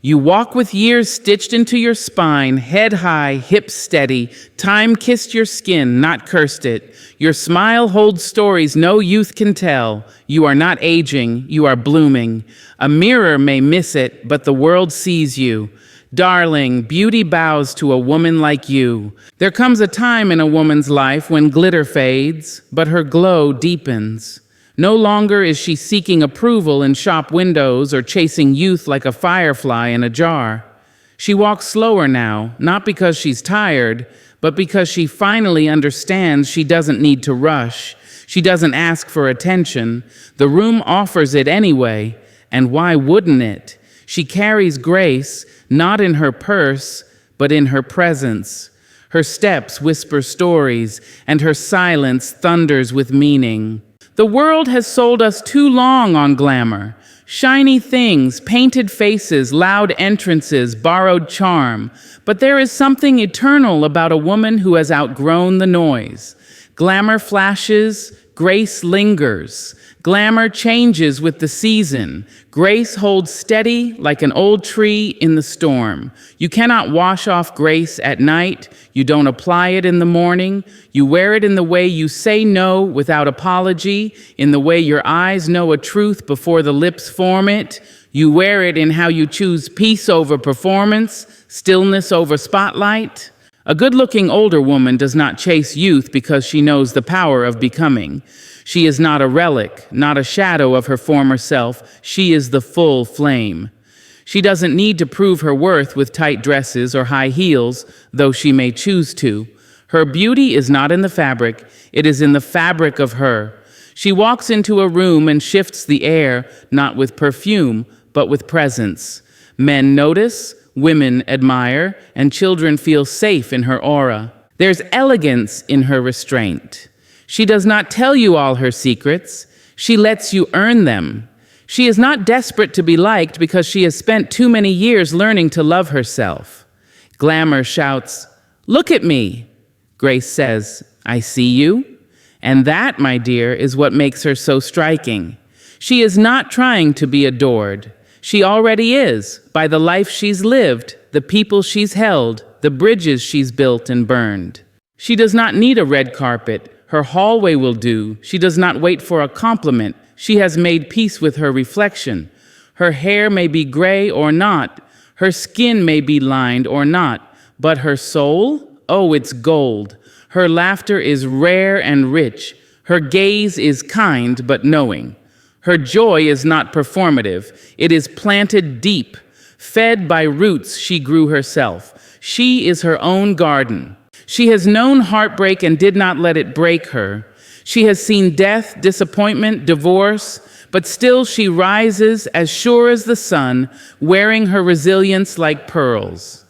You walk with years stitched into your spine, head high, hips steady. Time kissed your skin, not cursed it. Your smile holds stories no youth can tell. You are not aging, you are blooming. A mirror may miss it, but the world sees you. Darling, beauty bows to a woman like you. There comes a time in a woman's life when glitter fades, but her glow deepens. No longer is she seeking approval in shop windows or chasing youth like a firefly in a jar. She walks slower now, not because she's tired, but because she finally understands she doesn't need to rush. She doesn't ask for attention. The room offers it anyway, and why wouldn't it? She carries grace, not in her purse, but in her presence. Her steps whisper stories, and her silence thunders with meaning. The world has sold us too long on glamour. Shiny things, painted faces, loud entrances, borrowed charm. But there is something eternal about a woman who has outgrown the noise. Glamour flashes, grace lingers. Glamour changes with the season. Grace holds steady like an old tree in the storm. You cannot wash off grace at night. You don't apply it in the morning. You wear it in the way you say no without apology, in the way your eyes know a truth before the lips form it. You wear it in how you choose peace over performance, stillness over spotlight. A good-looking older woman does not chase youth because she knows the power of becoming. She is not a relic, not a shadow of her former self. She is the full flame. She doesn't need to prove her worth with tight dresses or high heels, though she may choose to. Her beauty is not in the fabric, it is in the fabric of her. She walks into a room and shifts the air, not with perfume, but with presence. Men notice, women admire, and children feel safe in her aura. There's elegance in her restraint. She does not tell you all her secrets. She lets you earn them. She is not desperate to be liked because she has spent too many years learning to love herself. Glamour shouts, "Look at me." Grace says, "I see you." And that, my dear, is what makes her so striking. She is not trying to be adored. She already is, by the life she's lived, the people she's held, the bridges she's built and burned. She does not need a red carpet. Her hallway will do. She does not wait for a compliment. She has made peace with her reflection. Her hair may be gray or not. Her skin may be lined or not. But her soul? Oh, it's gold. Her laughter is rare and rich. Her gaze is kind but knowing. Her joy is not performative. It is planted deep. Fed by roots she grew herself. She is her own garden. She has known heartbreak and did not let it break her. She has seen death, disappointment, divorce, but still she rises as sure as the sun, wearing her resilience like pearls.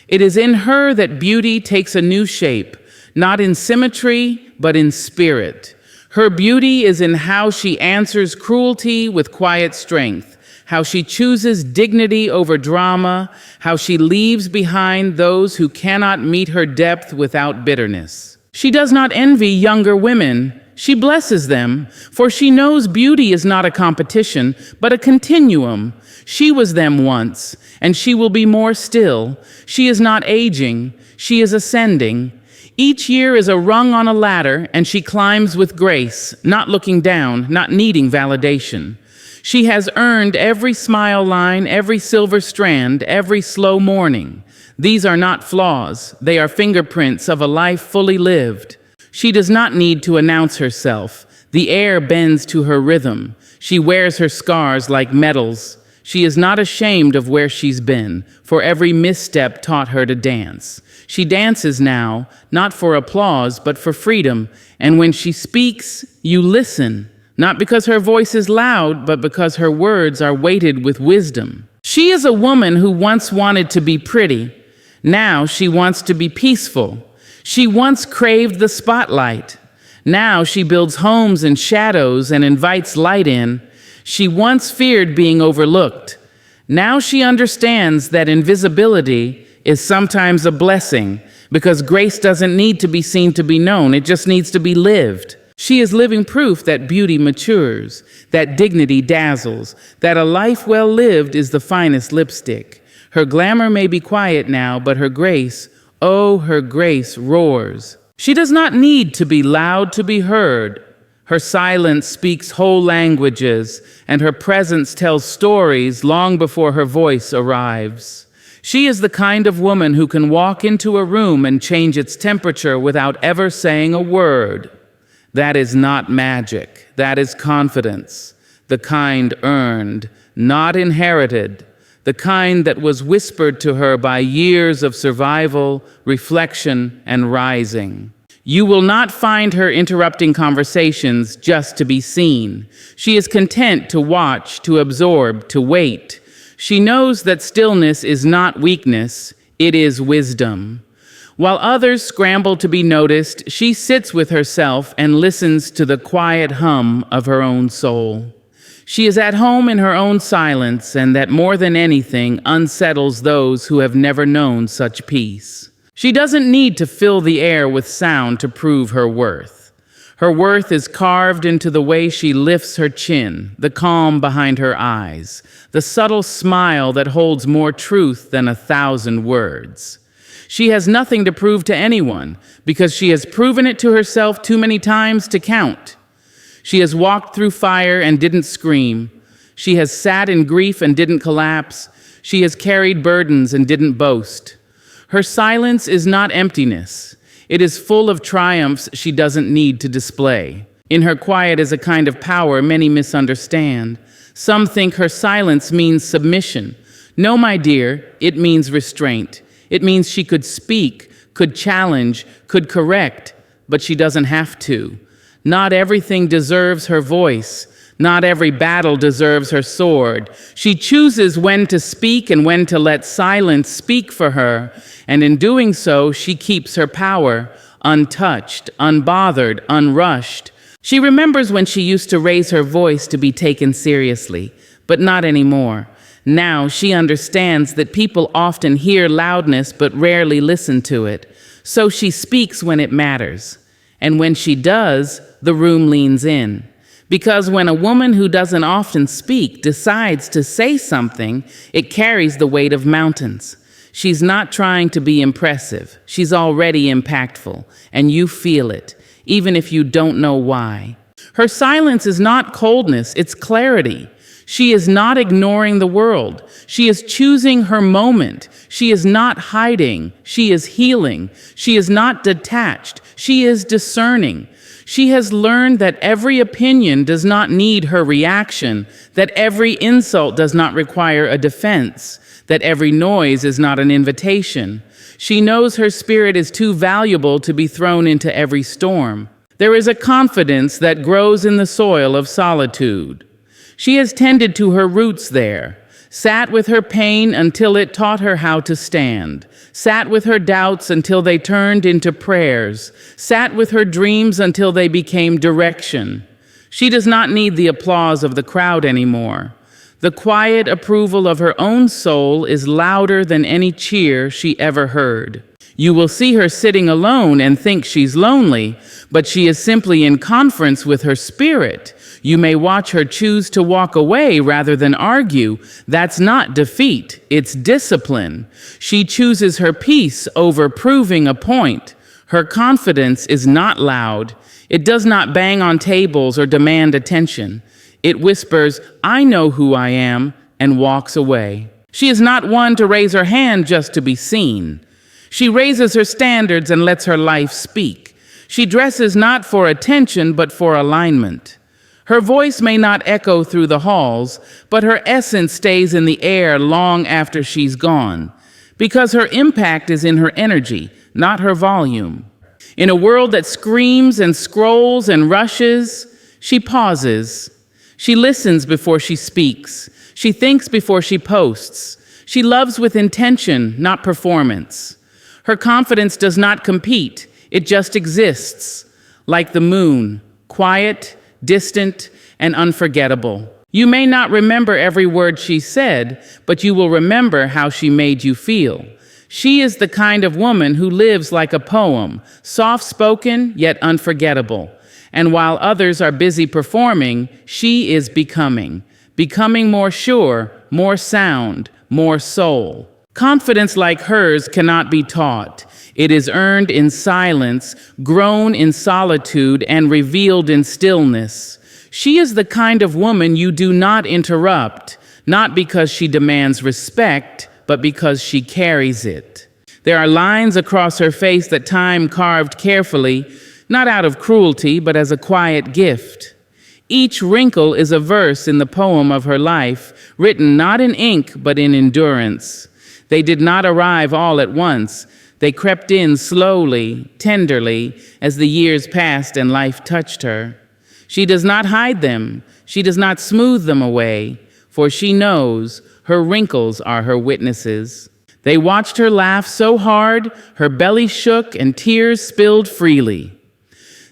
It is in her that beauty takes a new shape, not in symmetry, but in spirit. Her beauty is in how she answers cruelty with quiet strength, how she chooses dignity over drama, how she leaves behind those who cannot meet her depth without bitterness. She does not envy younger women. She blesses them, for she knows beauty is not a competition, but a continuum. She was them once, and she will be more still. She is not aging, she is ascending. Each year is a rung on a ladder, and she climbs with grace, not looking down, not needing validation. She has earned every smile line, every silver strand, every slow morning. These are not flaws. They are fingerprints of a life fully lived. She does not need to announce herself. The air bends to her rhythm. She wears her scars like medals. She is not ashamed of where she's been, for every misstep taught her to dance. She dances now, not for applause, but for freedom. And when she speaks, you listen. Not because her voice is loud, but because her words are weighted with wisdom. She is a woman who once wanted to be pretty. Now she wants to be peaceful. She once craved the spotlight. Now she builds homes in shadows and invites light in. She once feared being overlooked. Now she understands that invisibility is sometimes a blessing, because grace doesn't need to be seen to be known. It just needs to be lived. She is living proof that beauty matures, that dignity dazzles, that a life well lived is the finest lipstick. Her glamour may be quiet now, but her grace, oh, her grace roars. She does not need to be loud to be heard. Her silence speaks whole languages, and her presence tells stories long before her voice arrives. She is the kind of woman who can walk into a room and change its temperature without ever saying a word. That is not magic. That is confidence. The kind earned, not inherited. The kind that was whispered to her by years of survival, reflection, and rising. You will not find her interrupting conversations just to be seen. She is content to watch, to absorb, to wait. She knows that stillness is not weakness, it is wisdom. While others scramble to be noticed, she sits with herself and listens to the quiet hum of her own soul. She is at home in her own silence, and that more than anything unsettles those who have never known such peace. She doesn't need to fill the air with sound to prove her worth. Her worth is carved into the way she lifts her chin, the calm behind her eyes, the subtle smile that holds more truth than 1,000 words. She has nothing to prove to anyone because she has proven it to herself too many times to count. She has walked through fire and didn't scream. She has sat in grief and didn't collapse. She has carried burdens and didn't boast. Her silence is not emptiness. It is full of triumphs she doesn't need to display. In her quiet is a kind of power many misunderstand. Some think her silence means submission. No, my dear, it means restraint. It means she could speak, could challenge, could correct, but she doesn't have to. Not everything deserves her voice. Not every battle deserves her sword. She chooses when to speak and when to let silence speak for her, and in doing so, she keeps her power, untouched, unbothered, unrushed. She remembers when she used to raise her voice to be taken seriously, but not anymore. Now she understands that people often hear loudness but rarely listen to it, so she speaks when it matters. And when she does, the room leans in. Because when a woman who doesn't often speak decides to say something, it carries the weight of mountains. She's not trying to be impressive. She's already impactful, and you feel it, even if you don't know why. Her silence is not coldness, it's clarity. She is not ignoring the world. She is choosing her moment. She is not hiding. She is healing. She is not detached. She is discerning. She has learned that every opinion does not need her reaction, that every insult does not require a defense, that every noise is not an invitation. She knows her spirit is too valuable to be thrown into every storm. There is a confidence that grows in the soil of solitude. She has tended to her roots there, sat with her pain until it taught her how to stand, sat with her doubts until they turned into prayers, sat with her dreams until they became direction. She does not need the applause of the crowd anymore. The quiet approval of her own soul is louder than any cheer she ever heard. You will see her sitting alone and think she's lonely, but she is simply in conference with her spirit. You may watch her choose to walk away rather than argue. That's not defeat, it's discipline. She chooses her peace over proving a point. Her confidence is not loud. It does not bang on tables or demand attention. It whispers, "I know who I am," and walks away. She is not one to raise her hand just to be seen. She raises her standards and lets her life speak. She dresses not for attention, but for alignment. Her voice may not echo through the halls, but her essence stays in the air long after she's gone, because her impact is in her energy, not her volume. In a world that screams and scrolls and rushes, she pauses. She listens before she speaks. She thinks before she posts. She loves with intention, not performance. Her confidence does not compete. It just exists, like the moon, quiet, distant, and unforgettable. You may not remember every word she said, but you will remember how she made you feel. She is the kind of woman who lives like a poem, soft-spoken yet unforgettable. And while others are busy performing, she is becoming more sure, more sound, more soul. Confidence like hers cannot be taught. It is earned in silence, grown in solitude, and revealed in stillness. She is the kind of woman you do not interrupt, not because she demands respect, but because she carries it. There are lines across her face that time carved carefully, not out of cruelty, but as a quiet gift. Each wrinkle is a verse in the poem of her life, written not in ink, but in endurance. They did not arrive all at once. They crept in slowly, tenderly, as the years passed and life touched her. She does not hide them. She does not smooth them away, for she knows her wrinkles are her witnesses. They watched her laugh so hard, her belly shook and tears spilled freely.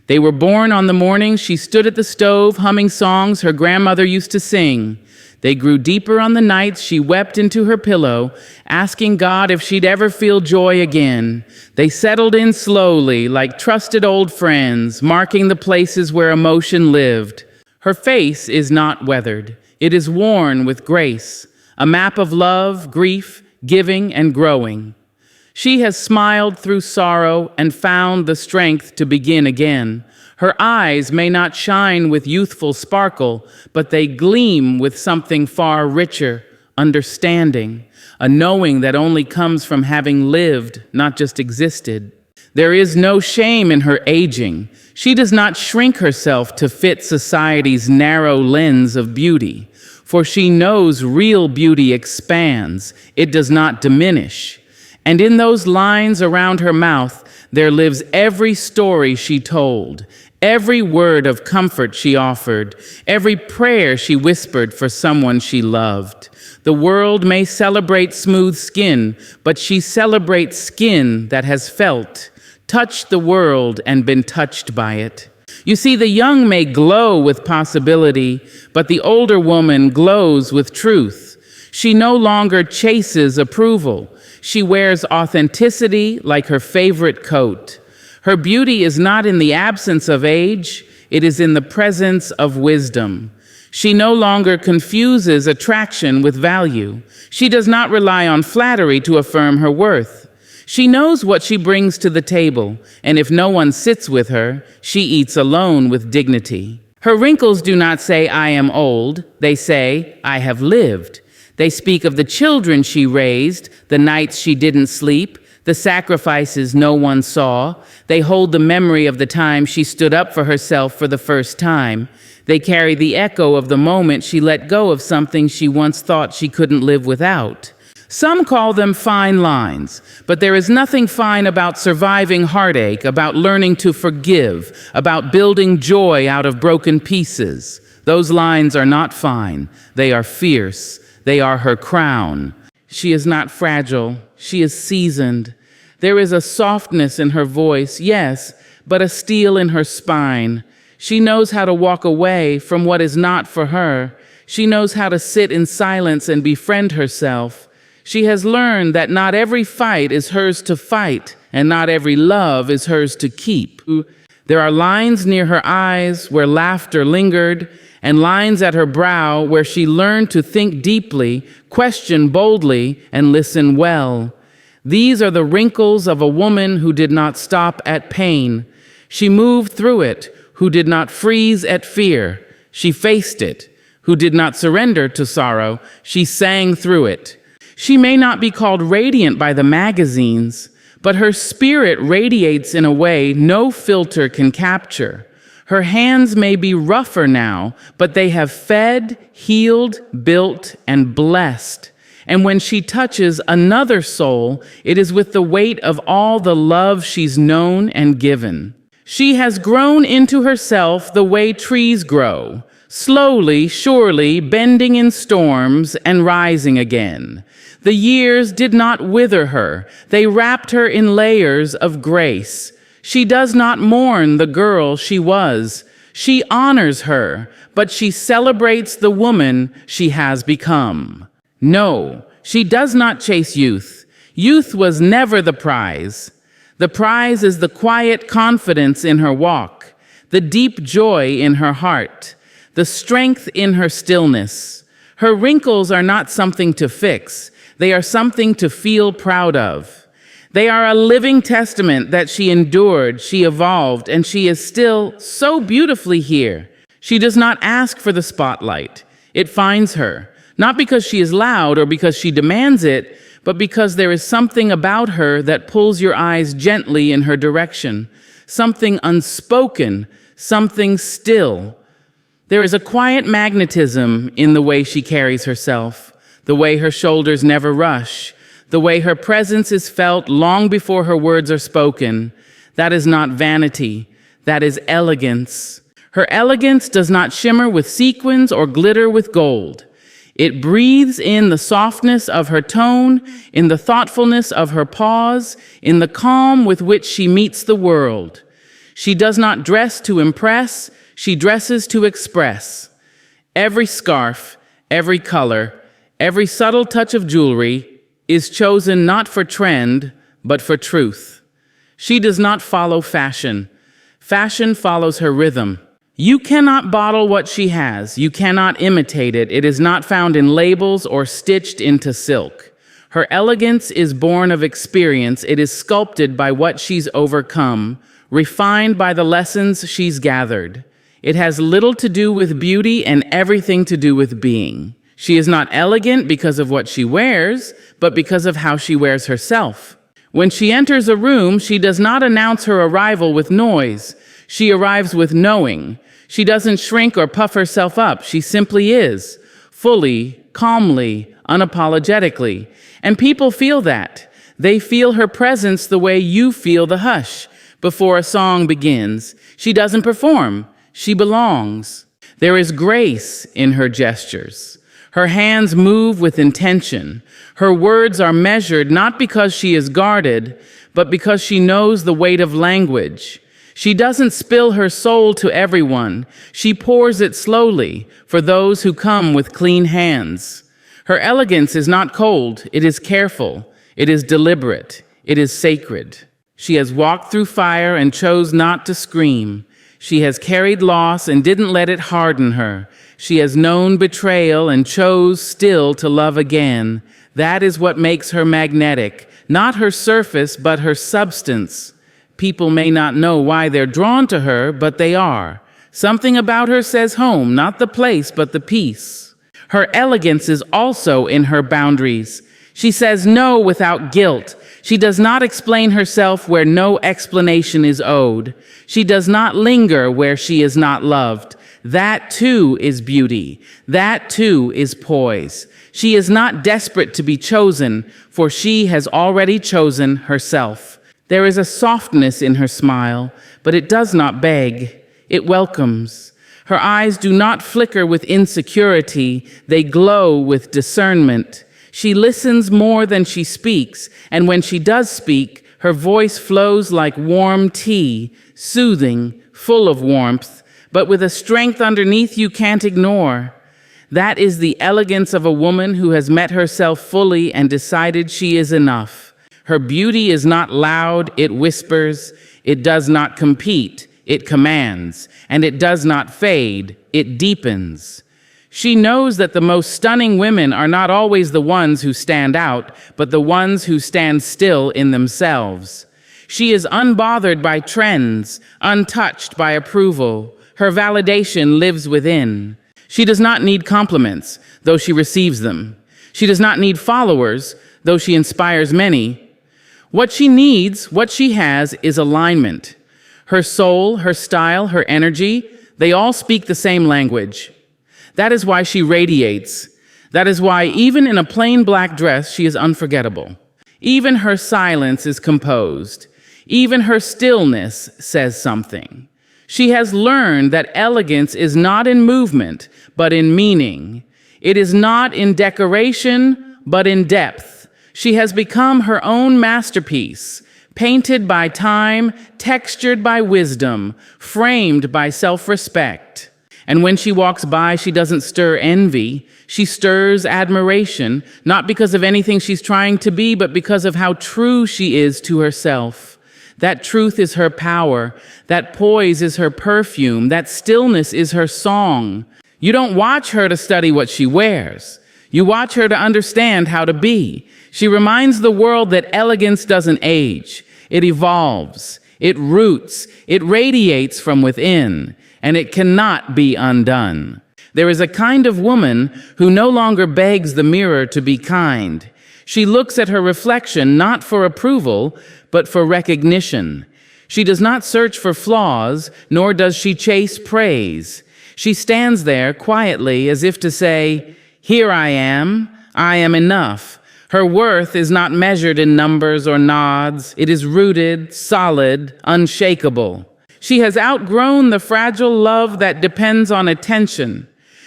They were born on the morning she stood at the stove humming songs her grandmother used to sing. They grew deeper on the nights she wept into her pillow, asking God if she'd ever feel joy again. They settled in slowly, like trusted old friends, marking the places where emotion lived. Her face is not weathered. It is worn with grace, a map of love, grief, giving, and growing. She has smiled through sorrow and found the strength to begin again. Her eyes may not shine with youthful sparkle, but they gleam with something far richer, understanding, a knowing that only comes from having lived, not just existed. There is no shame in her aging. She does not shrink herself to fit society's narrow lens of beauty, for she knows real beauty expands, it does not diminish. And in those lines around her mouth, there lives every story she told, every word of comfort she offered, every prayer she whispered for someone she loved. The world may celebrate smooth skin, but she celebrates skin that has felt, touched the world and been touched by it. You see, the young may glow with possibility, but the older woman glows with truth. She no longer chases approval. She wears authenticity like her favorite coat. Her beauty is not in the absence of age, it is in the presence of wisdom. She no longer confuses attraction with value. She does not rely on flattery to affirm her worth. She knows what she brings to the table, and if no one sits with her, she eats alone with dignity. Her wrinkles do not say, "I am old." They say, "I have lived." They speak of the children she raised, the nights she didn't sleep, the sacrifices no one saw. They hold the memory of the time she stood up for herself for the first time. They carry the echo of the moment she let go of something she once thought she couldn't live without. Some call them fine lines, but there is nothing fine about surviving heartache, about learning to forgive, about building joy out of broken pieces. Those lines are not fine. They are fierce. They are her crown. She is not fragile. She is seasoned. There is a softness in her voice, yes, but a steel in her spine. She knows how to walk away from what is not for her. She knows how to sit in silence and befriend herself. She has learned that not every fight is hers to fight, and not every love is hers to keep. There are lines near her eyes where laughter lingered, and lines at her brow where she learned to think deeply, question boldly, and listen well. These are the wrinkles of a woman who did not stop at pain. She moved through it, who did not freeze at fear. She faced it, who did not surrender to sorrow. She sang through it. She may not be called radiant by the magazines, but her spirit radiates in a way no filter can capture. Her hands may be rougher now, but they have fed, healed, built, and blessed. And when she touches another soul, it is with the weight of all the love she's known and given. She has grown into herself the way trees grow, slowly, surely, bending in storms and rising again. The years did not wither her. They wrapped her in layers of grace. She does not mourn the girl she was. She honors her, but she celebrates the woman she has become. No, she does not chase youth. Youth was never the prize. The prize is the quiet confidence in her walk, the deep joy in her heart, the strength in her stillness. Her wrinkles are not something to fix. They are something to feel proud of. They are a living testament that she endured, she evolved, and she is still so beautifully here. She does not ask for the spotlight. It finds her, not because she is loud or because she demands it, but because there is something about her that pulls your eyes gently in her direction, something unspoken, something still. There is a quiet magnetism in the way she carries herself, the way her shoulders never rush, the way her presence is felt long before her words are spoken. That is not vanity, that is elegance. Her elegance does not shimmer with sequins or glitter with gold. It breathes in the softness of her tone, in the thoughtfulness of her pause, in the calm with which she meets the world. She does not dress to impress, she dresses to express. Every scarf, every color, every subtle touch of jewelry is chosen not for trend, but for truth. She does not follow fashion. Fashion follows her rhythm. You cannot bottle what she has. You cannot imitate it. It is not found in labels or stitched into silk. Her elegance is born of experience. It is sculpted by what she's overcome, refined by the lessons she's gathered. It has little to do with beauty and everything to do with being. She is not elegant because of what she wears, but because of how she wears herself. When she enters a room, she does not announce her arrival with noise. She arrives with knowing. She doesn't shrink or puff herself up. She simply is, fully, calmly, unapologetically. And people feel that. They feel her presence the way you feel the hush before a song begins. She doesn't perform. She belongs. There is grace in her gestures. Her hands move with intention. Her words are measured not because she is guarded, but because she knows the weight of language. She doesn't spill her soul to everyone. She pours it slowly for those who come with clean hands. Her elegance is not cold. It is careful. It is deliberate. It is sacred. She has walked through fire and chose not to scream. She has carried loss and didn't let it harden her. She has known betrayal and chose still to love again. That is what makes her magnetic, not her surface, but her substance. People may not know why they're drawn to her, but they are. Something about her says home, not the place, but the peace. Her elegance is also in her boundaries. She says no without guilt. She does not explain herself where no explanation is owed. She does not linger where she is not loved. That too is beauty. That too is poise. She is not desperate to be chosen, for she has already chosen herself. There is a softness in her smile, but it does not beg. It welcomes. Her eyes do not flicker with insecurity. They glow with discernment. She listens more than she speaks, and when she does speak, her voice flows like warm tea, soothing, full of warmth, but with a strength underneath you can't ignore. That is the elegance of a woman who has met herself fully and decided she is enough. Her beauty is not loud, it whispers. It does not compete, it commands. And it does not fade, it deepens. She knows that the most stunning women are not always the ones who stand out, but the ones who stand still in themselves. She is unbothered by trends, untouched by approval. Her validation lives within. She does not need compliments, though she receives them. She does not need followers, though she inspires many. What she needs, what she has, is alignment. Her soul, her style, her energy, they all speak the same language. That is why she radiates. That is why even in a plain black dress, she is unforgettable. Even her silence is composed. Even her stillness says something. She has learned that elegance is not in movement, but in meaning. It is not in decoration, but in depth. She has become her own masterpiece, painted by time, textured by wisdom, framed by self-respect. And when she walks by, she doesn't stir envy. She stirs admiration, not because of anything she's trying to be, but because of how true she is to herself. That truth is her power. That poise is her perfume. That stillness is her song. You don't watch her to study what she wears. You watch her to understand how to be. She reminds the world that elegance doesn't age. It evolves, it roots, it radiates from within, and it cannot be undone. There is a kind of woman who no longer begs the mirror to be kind. She looks at her reflection not for approval, but for recognition. She does not search for flaws, nor does she chase praise. She stands there quietly as if to say, "Here I am enough." Her worth is not measured in numbers or nods. It is rooted, solid, unshakable. She has outgrown the fragile love that depends on attention.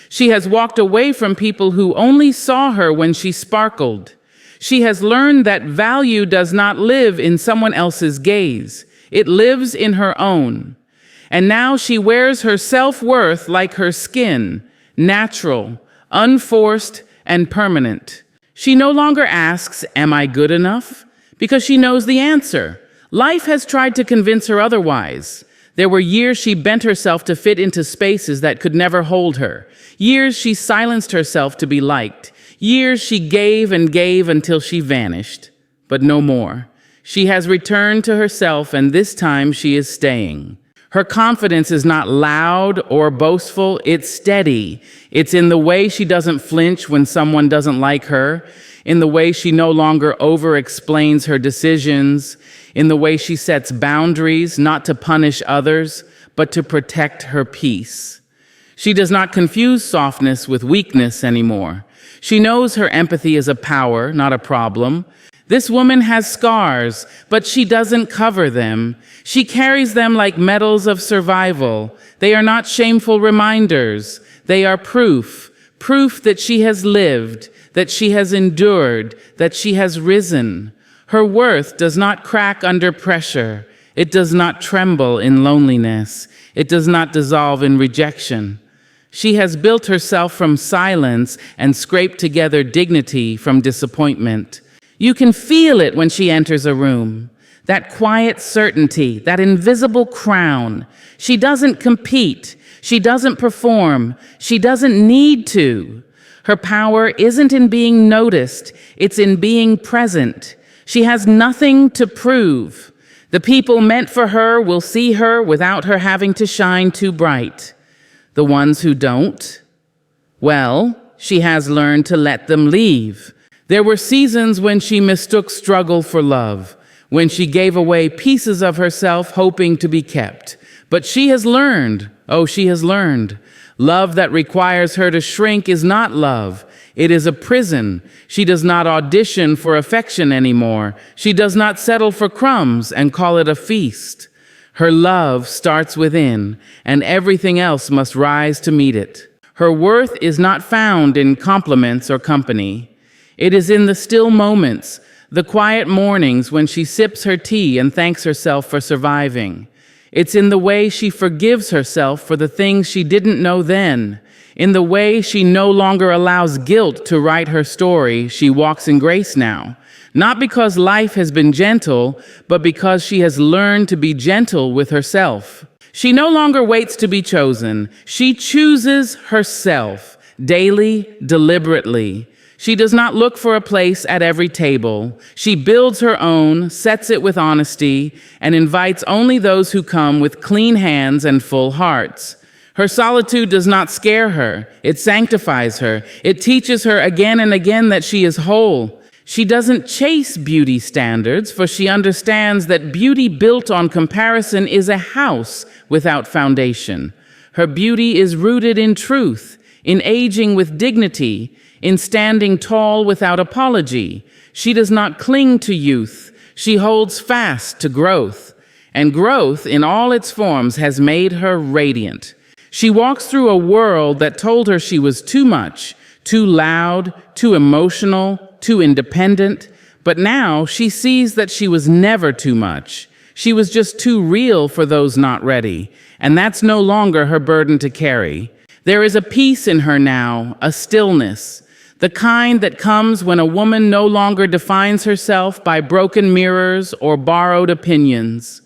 She has walked away from people who only saw her when she sparkled. She has learned that value does not live in someone else's gaze. It lives in her own. And now she wears her self-worth like her skin, natural, unforced, and permanent. She no longer asks, "Am I good enough?" because she knows the answer. Life has tried to convince her otherwise. There were years she bent herself to fit into spaces that could never hold her. Years she silenced herself to be liked. Years she gave and gave until she vanished. But no more. She has returned to herself, and this time she is staying. Her confidence is not loud or boastful, it's steady. It's in the way she doesn't flinch when someone doesn't like her, in the way she no longer over-explains her decisions, in the way she sets boundaries not to punish others, but to protect her peace. She does not confuse softness with weakness anymore. She knows her empathy is a power, not a problem. This woman has scars, but she doesn't cover them. She carries them like medals of survival. They are not shameful reminders. They are proof that she has lived, that she has endured, that she has risen. Her worth does not crack under pressure. It does not tremble in loneliness. It does not dissolve in rejection. She has built herself from silence and scraped together dignity from disappointment. You can feel it when she enters a room. That quiet certainty, that invisible crown. She doesn't compete. She doesn't perform. She doesn't need to. Her power isn't in being noticed. It's in being present. She has nothing to prove. The people meant for her will see her without her having to shine too bright. The ones who don't, well, she has learned to let them leave. There were seasons when she mistook struggle for love, when she gave away pieces of herself hoping to be kept. But she has learned, she has learned. Love that requires her to shrink is not love. It is a prison. She does not audition for affection anymore. She does not settle for crumbs and call it a feast. Her love starts within, and everything else must rise to meet it. Her worth is not found in compliments or company. It is in the still moments, the quiet mornings when she sips her tea and thanks herself for surviving. It's in the way she forgives herself for the things she didn't know then. In the way she no longer allows guilt to write her story, she walks in grace now. Not because life has been gentle, but because she has learned to be gentle with herself. She no longer waits to be chosen. She chooses herself, daily, deliberately. She does not look for a place at every table. She builds her own, sets it with honesty, and invites only those who come with clean hands and full hearts. Her solitude does not scare her. It sanctifies her. It teaches her again and again that she is whole. She doesn't chase beauty standards, for she understands that beauty built on comparison is a house without foundation. Her beauty is rooted in truth, in aging with dignity, in standing tall without apology. She does not cling to youth. She holds fast to growth. And growth in all its forms has made her radiant. She walks through a world that told her she was too much, too loud, too emotional, too independent, but now she sees that she was never too much. She was just too real for those not ready, and that's no longer her burden to carry. There is a peace in her now, a stillness, the kind that comes when a woman no longer defines herself by broken mirrors or borrowed opinions.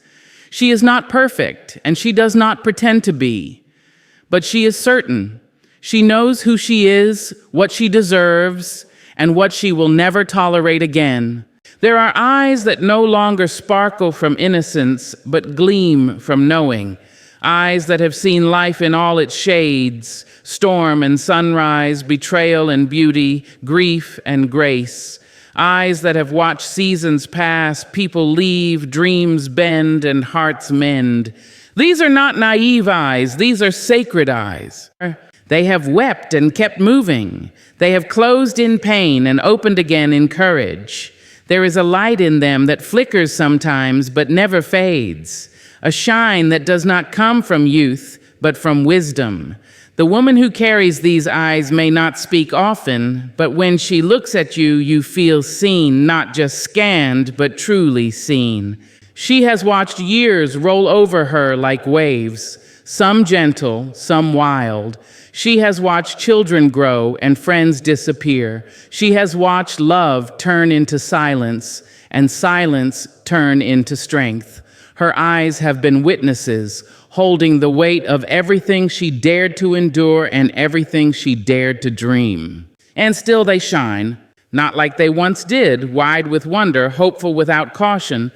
She is not perfect, and she does not pretend to be, but she is certain. She knows who she is, what she deserves, and what she will never tolerate again. There are eyes that no longer sparkle from innocence, but gleam from knowing. Eyes that have seen life in all its shades, storm and sunrise, betrayal and beauty, grief and grace. Eyes that have watched seasons pass, people leave, dreams bend, and hearts mend. These are not naive eyes, these are sacred eyes. They have wept and kept moving. They have closed in pain and opened again in courage. There is a light in them that flickers sometimes but never fades, a shine that does not come from youth but from wisdom. The woman who carries these eyes may not speak often, but when she looks at you, you feel seen, not just scanned, but truly seen. She has watched years roll over her like waves, some gentle, some wild. She has watched children grow and friends disappear. She has watched love turn into silence and silence turn into strength. Her eyes have been witnesses, holding the weight of everything she dared to endure and everything she dared to dream. And still they shine, not like they once did, wide with wonder, hopeful without caution.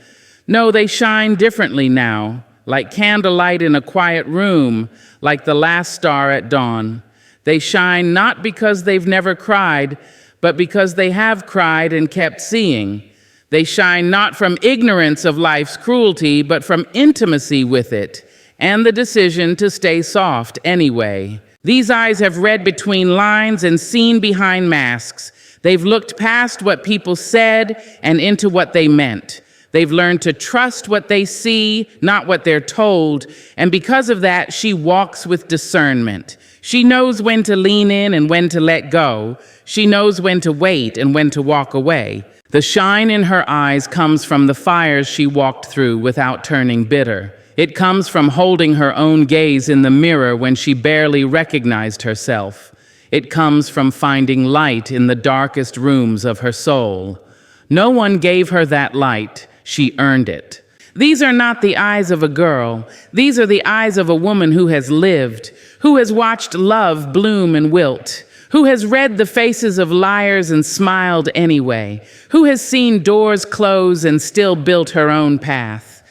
No, they shine differently now, like candlelight in a quiet room, like the last star at dawn. They shine not because they've never cried, but because they have cried and kept seeing. They shine not from ignorance of life's cruelty, but from intimacy with it, and the decision to stay soft anyway. These eyes have read between lines and seen behind masks. They've looked past what people said and into what they meant. They've learned to trust what they see, not what they're told, and because of that, she walks with discernment. She knows when to lean in and when to let go. She knows when to wait and when to walk away. The shine in her eyes comes from the fires she walked through without turning bitter. It comes from holding her own gaze in the mirror when she barely recognized herself. It comes from finding light in the darkest rooms of her soul. No one gave her that light. She earned it. These are not the eyes of a girl. These are the eyes of a woman who has lived, who has watched love bloom and wilt, who has read the faces of liars and smiled anyway, who has seen doors close and still built her own path.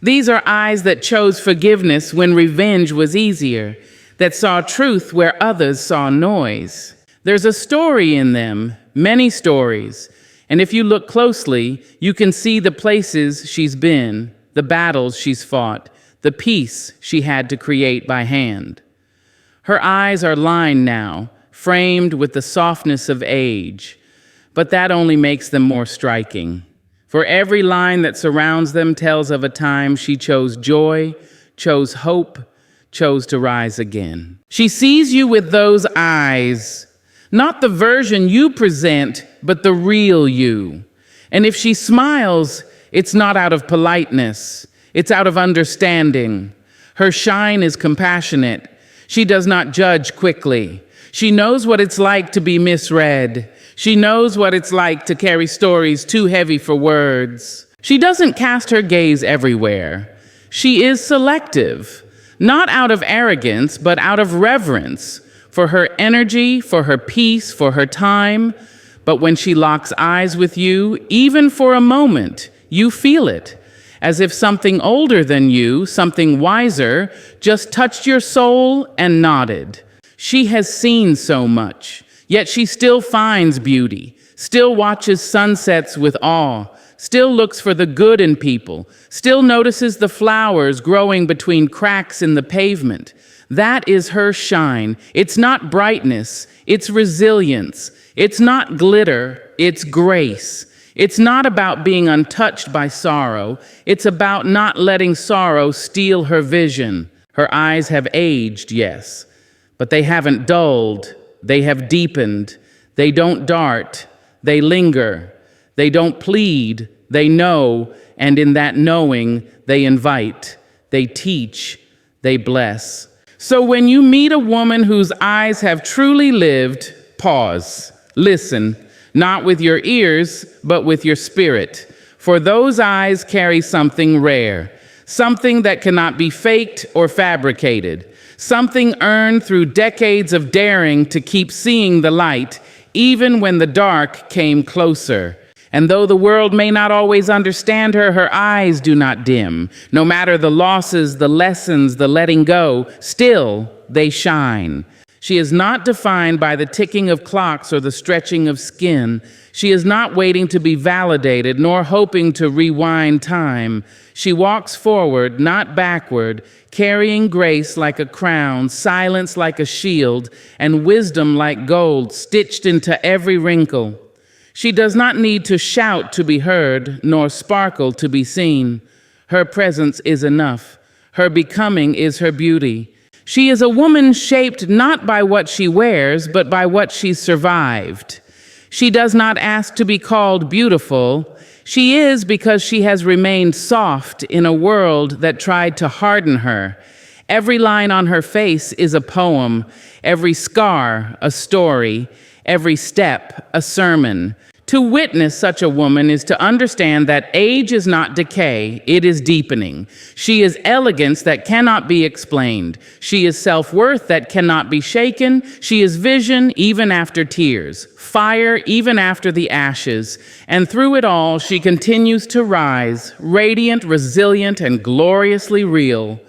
These are eyes that chose forgiveness when revenge was easier, that saw truth where others saw noise. There's a story in them, many stories, and if you look closely, you can see the places she's been, the battles she's fought, the peace she had to create by hand. Her eyes are lined now, framed with the softness of age, but that only makes them more striking. For every line that surrounds them tells of a time she chose joy, chose hope, chose to rise again. She sees you with those eyes, not the version you present, but the real you. And if she smiles, it's not out of politeness, it's out of understanding. Her shine is compassionate. She does not judge quickly. She knows what it's like to be misread. She knows what it's like to carry stories too heavy for words. She doesn't cast her gaze everywhere. She is selective, not out of arrogance, but out of reverence for her energy, for her peace, for her time. But when she locks eyes with you, even for a moment, you feel it, as if something older than you, something wiser, just touched your soul and nodded. She has seen so much, yet she still finds beauty, still watches sunsets with awe, still looks for the good in people, still notices the flowers growing between cracks in the pavement. That is her shine. It's not brightness, it's resilience. It's not glitter, it's grace. It's not about being untouched by sorrow. It's about not letting sorrow steal her vision. Her eyes have aged, yes, but they haven't dulled. They have deepened. They don't dart. They linger. They don't plead. They know, and in that knowing, they invite. They teach. They bless. So when you meet a woman whose eyes have truly lived, pause. Listen, not with your ears, but with your spirit. For those eyes carry something rare, something that cannot be faked or fabricated, something earned through decades of daring to keep seeing the light, even when the dark came closer. And though the world may not always understand her, her eyes do not dim. No matter the losses, the lessons, the letting go, still they shine. She is not defined by the ticking of clocks or the stretching of skin. She is not waiting to be validated, nor hoping to rewind time. She walks forward, not backward, carrying grace like a crown, silence like a shield, and wisdom like gold stitched into every wrinkle. She does not need to shout to be heard, nor sparkle to be seen. Her presence is enough. Her becoming is her beauty. She is a woman shaped not by what she wears, but by what she's survived. She does not ask to be called beautiful. She is because she has remained soft in a world that tried to harden her. Every line on her face is a poem, every scar a story, every step a sermon. To witness such a woman is to understand that age is not decay, it is deepening. She is elegance that cannot be explained. She is self-worth that cannot be shaken. She is vision even after tears, fire even after the ashes. And through it all, she continues to rise, radiant, resilient, and gloriously real.